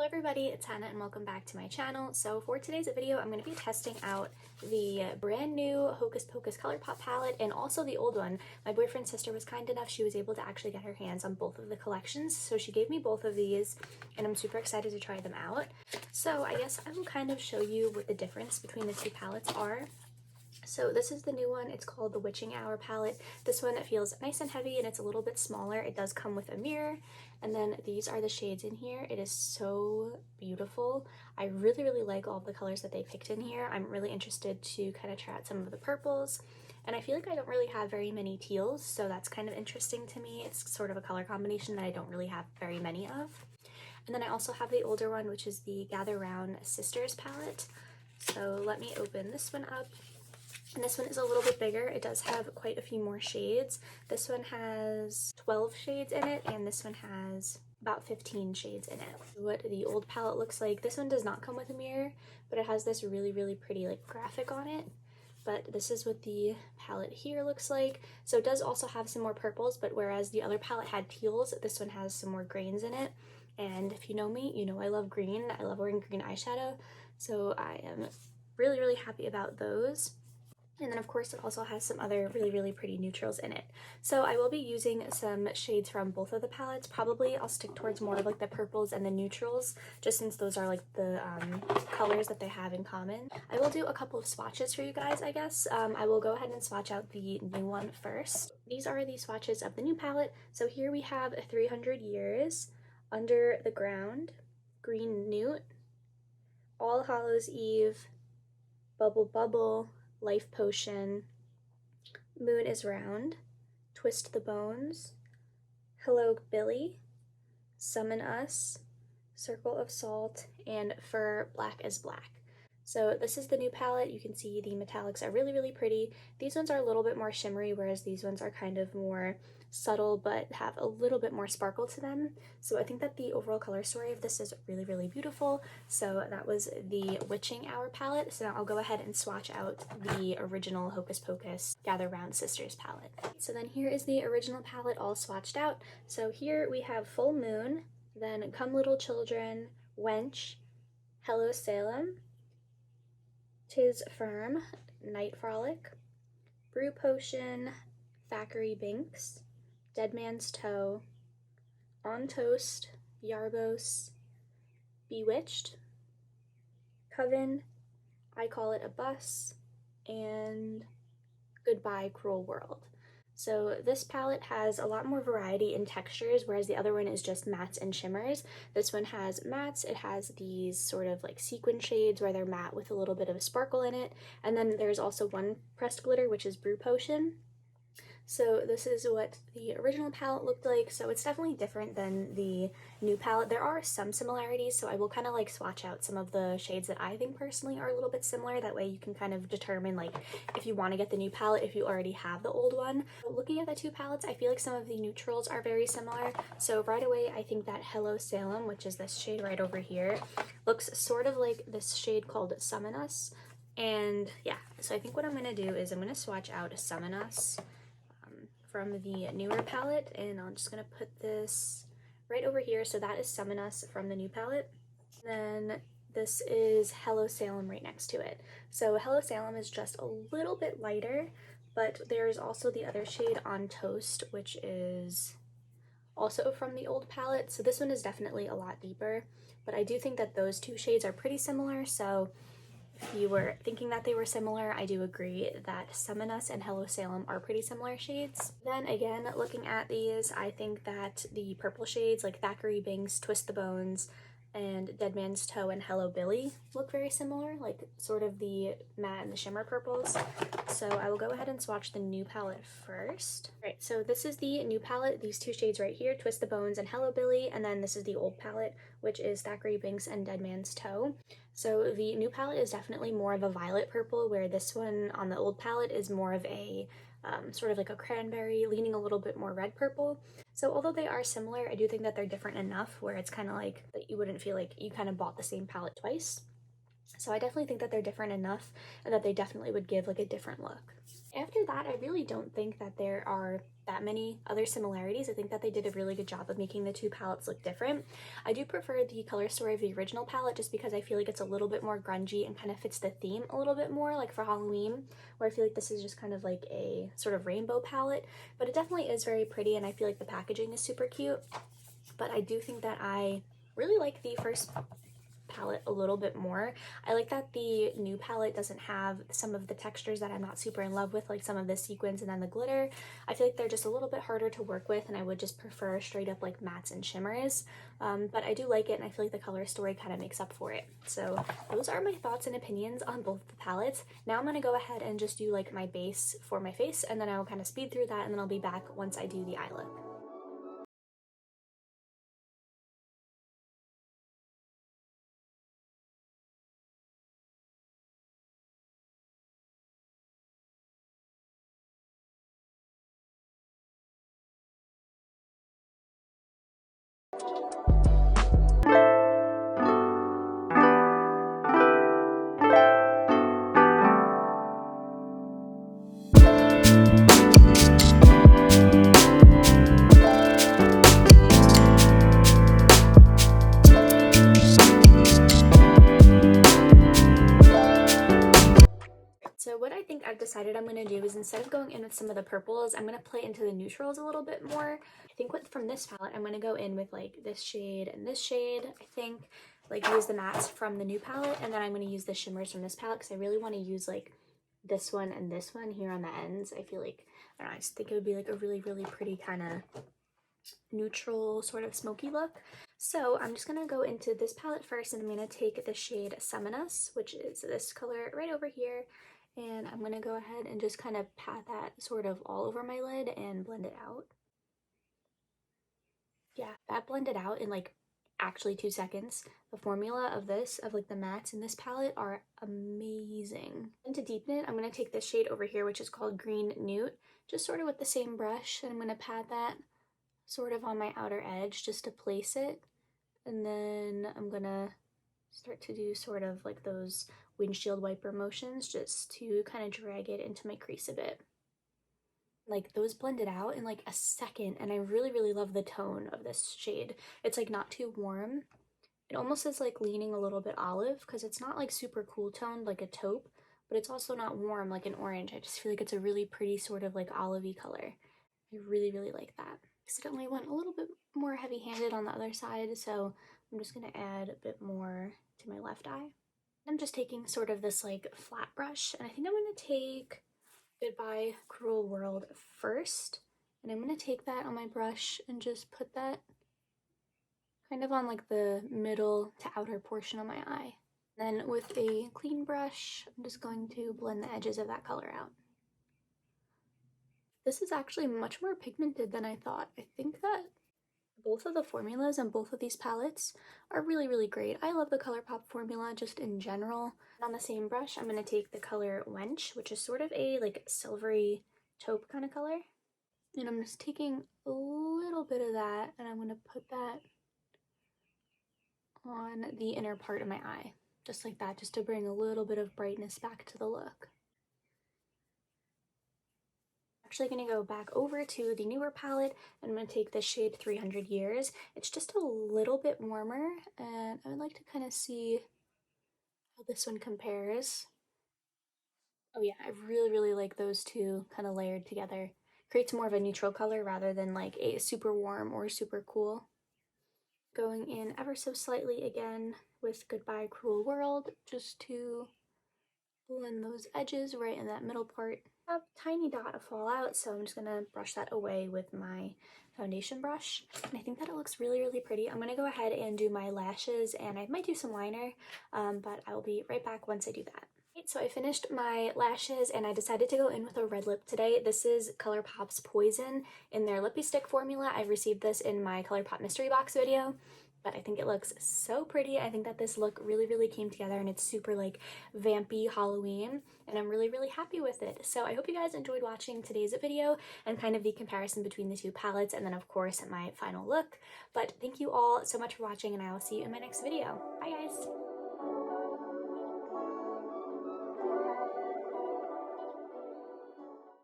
everybody, it's Hannah and welcome back to my channel. So for today's video, I'm going to be testing out the brand new Hocus Pocus Colourpop palette and also the old one. My boyfriend's sister was kind enough, she was able to actually get her hands on both of the collections. So she gave me both of these and I'm super excited to try them out. So I guess I will kind of show you what the difference between the two palettes are. So this is the new one. It's called the Witching Hour palette. This one, it feels nice and heavy and it's a little bit smaller. It does come with a mirror. And then these are the shades in here. It is so beautiful. I really like all of the colors that they picked in here. I'm really interested to kind of try out some of the purples. And I feel like I don't really have very many teals, so that's kind of interesting to me. It's sort of a color combination that I don't really have very many of. And then I also have the older one, which is the Gather Round Sisters palette. So let me open this one up. And this one is a little bit bigger. It does have quite a few more shades. This one has 12 shades in it, and this one has about 15 shades in it. What the old palette looks like, this one does not come with a mirror, but it has this really pretty like graphic on it. But this is what the palette here looks like. So it does also have some more purples, but whereas the other palette had teals, this one has some more greens in it. And if you know me, you know I love green. I love wearing green eyeshadow. So I am really happy about those. And then of course it also has some other really pretty neutrals in it. So I will be using some shades from both of the palettes. Probably I'll stick towards more of like the purples and the neutrals, just since those are like the colors that they have in common. I will do a couple of swatches for you guys, I guess. I will go ahead and swatch out the new one first. These are the swatches of the new palette. So here we have 300 Years, Under the Ground, Green Newt, All Hallows Eve, Bubble Bubble, Life Potion, Moon is Round, Twist the Bones, Hello Billy, Summon Us, Circle of Salt, and For Black is Black. So this is the new palette. You can see the metallics are really pretty. These ones are a little bit more shimmery, whereas these ones are kind of more subtle but have a little bit more sparkle to them. So I think that the overall color story of this is really beautiful. So that was the Witching Hour palette. So now I'll go ahead and swatch out the original Hocus Pocus Gather Round Sisters palette. So then here is the original palette all swatched out. So here we have Full Moon, then Come Little Children, Wench, Hello Salem, 'Tis Firm, Night Frolic, Brew Potion, Thackeray Binks, Dead Man's Toe, On Toast, Yarbos, Bewitched, Coven, I Call It a Bus, and Goodbye Cruel World. So this palette has a lot more variety in textures, whereas the other one is just mattes and shimmers. This one has mattes, it has these sort of like sequin shades where they're matte with a little bit of a sparkle in it, and then there's also one pressed glitter, which is Brew Potion. So this is what the original palette looked like. So it's definitely different than the new palette. There are some similarities, so I will kind of like swatch out some of the shades that I think personally are a little bit similar. That way you can kind of determine like if you want to get the new palette, if you already have the old one. But looking at the two palettes, I feel like some of the neutrals are very similar. So right away, I think that Hello Salem, which is this shade right over here, looks sort of like this shade called Summon Us. And yeah, so I think what I'm going to do is I'm going to swatch out Summon Us from the newer palette, and I'm just gonna put this right over here. So that is Summon Us from the new palette. Then this is Hello Salem right next to it. So Hello Salem is just a little bit lighter, but there's also the other shade On Toast, which is also from the old palette. So this one is definitely a lot deeper, but I do think that those two shades are pretty similar. So if you were thinking that they were similar, I do agree that Summon Us and Hello Salem are pretty similar shades. Then again, looking at these, I think that the purple shades like Thackeray Binks, Twist the Bones, and Dead Man's Toe and Hello Billy look very similar, like sort of the matte and the shimmer purples. So I will go ahead and swatch the new palette first. Right, so this is the new palette, these two shades right here, Twist the Bones and Hello Billy, and then this is the old palette, which is Thackeray Binks and Dead Man's Toe. So the new palette is definitely more of a violet purple, where this one on the old palette is more of a sort of like a cranberry, leaning a little bit more red purple. So although they are similar, I do think that they're different enough where it's kind of like that you wouldn't feel like you kind of bought the same palette twice. So I definitely think that they're different enough and that they definitely would give like a different look. After that, I really don't think that there are that many other similarities. I think that they did a really good job of making the two palettes look different. I do prefer the color story of the original palette just because I feel like it's a little bit more grungy and kind of fits the theme a little bit more, like for Halloween, where I feel like this is just kind of like a sort of rainbow palette, but it definitely is very pretty and I feel like the packaging is super cute. But I do think that I really like the first palette a little bit more. I like that the new palette doesn't have some of the textures that I'm not super in love with, like some of the sequins and then the glitter. I feel like they're just a little bit harder to work with and I would just prefer straight up like mattes and shimmers. But I do like it and I feel like the color story kind of makes up for it. So those are my thoughts and opinions on both the palettes. Now I'm going to go ahead and just do like my base for my face and then I'll kind of speed through that and then I'll be back once I do the eye look. So what I think I've decided I'm going to do is instead of going in with some of the purples, I'm going to play into the neutrals a little bit more. I think from this palette, I'm going to go in with like this shade and this shade, I think. Like use the mattes from the new palette, and then I'm going to use the shimmers from this palette because I really want to use like this one and this one here on the ends. I feel like, I don't know, I just think it would be like a really, really pretty kind of neutral sort of smoky look. So I'm just going to go into this palette first and I'm going to take the shade Summon Us, which is this color right over here, and I'm going to go ahead and just kind of pat that sort of all over my lid and blend it out. Yeah, that blended out in like actually 2 seconds. The formula of this, of like the mattes in this palette are amazing. And to deepen it, I'm going to take this shade over here, which is called Green Newt, just sort of with the same brush, and I'm going to pat that sort of on my outer edge just to place it. And then I'm gonna start to do sort of like those windshield wiper motions just to kind of drag it into my crease a bit. Like those blended out in like a second, and I really, really love the tone of this shade. It's like not too warm. It almost is like leaning a little bit olive because it's not like super cool toned like a taupe, but it's also not warm like an orange. I just feel like it's a really pretty sort of like olivey color. I really, really like that. Accidentally went a little bit more heavy-handed on the other side, so I'm just going to add a bit more to my left eye. I'm just taking sort of this like flat brush, and I think I'm going to take Goodbye Cruel World first, and I'm going to take that on my brush and just put that kind of on like the middle to outer portion of my eye. Then with a clean brush, I'm just going to blend the edges of that color out. This is actually much more pigmented than I thought. I think that both of the formulas on both of these palettes are really, really great. I love the ColourPop formula just in general. And on the same brush, I'm going to take the color Wench, which is sort of a like silvery taupe kind of color. And I'm just taking a little bit of that and I'm going to put that on the inner part of my eye. Just like that, just to bring a little bit of brightness back to the look. Actually going to go back over to the newer palette and I'm going to take the shade 300 Years. It's just a little bit warmer and I would like to kind of see how this one compares. Oh yeah, I really, really like those two kind of layered together. Creates more of a neutral color rather than like a super warm or super cool. Going in ever so slightly again with Goodbye Cruel World just to blend those edges right in that middle part. A tiny dot of fallout, so I'm just gonna brush that away with my foundation brush. And I think that it looks really, really pretty. I'm gonna go ahead and do my lashes and I might do some liner, but I will be right back once I do that. So I finished my lashes and I decided to go in with a red lip today. This is ColourPop's Poison in their lippy stick formula. I received this in my ColourPop mystery box video, but I think it looks so pretty. I think that this look really, really came together and it's super like vampy Halloween and I'm really, really happy with it. So I hope you guys enjoyed watching today's video and kind of the comparison between the two palettes and then of course my final look. But thank you all so much for watching and I will see you in my next video. Bye guys!